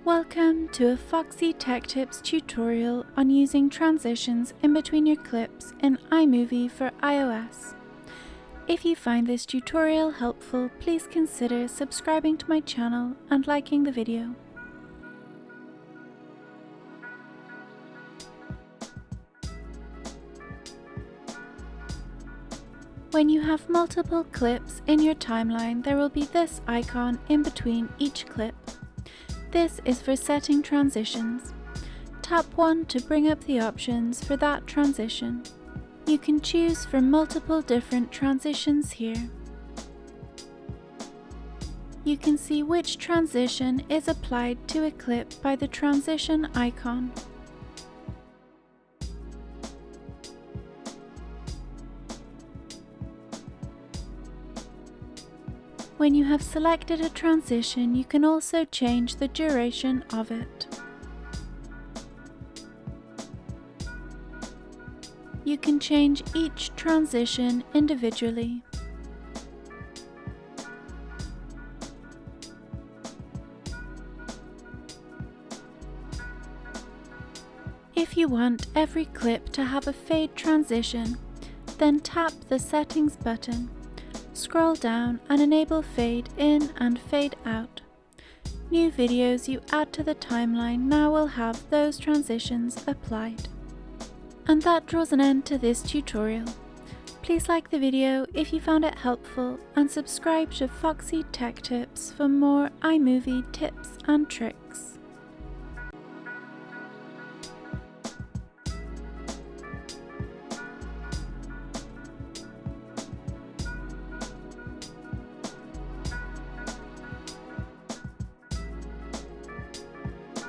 Welcome to a Foxy Tech Tips tutorial on using transitions in between your clips in iMovie for iOS. If you find this tutorial helpful, please consider subscribing to my channel and liking the video. When you have multiple clips in your timeline, there will be this icon in between each clip. This is for setting transitions. Tap 1 to bring up the options for that transition. You can choose from multiple different transitions here. You can see which transition is applied to a clip by the transition icon. When you have selected a transition, you can also change the duration of it. You can change each transition individually. If you want every clip to have a fade transition, then tap the Settings button. Scroll down and enable Fade In and Fade Out. New videos you add to the timeline now will have those transitions applied. And that draws an end to this tutorial. Please like the video if you found it helpful and subscribe to Foxy Tech Tips for more iMovie tips and tricks.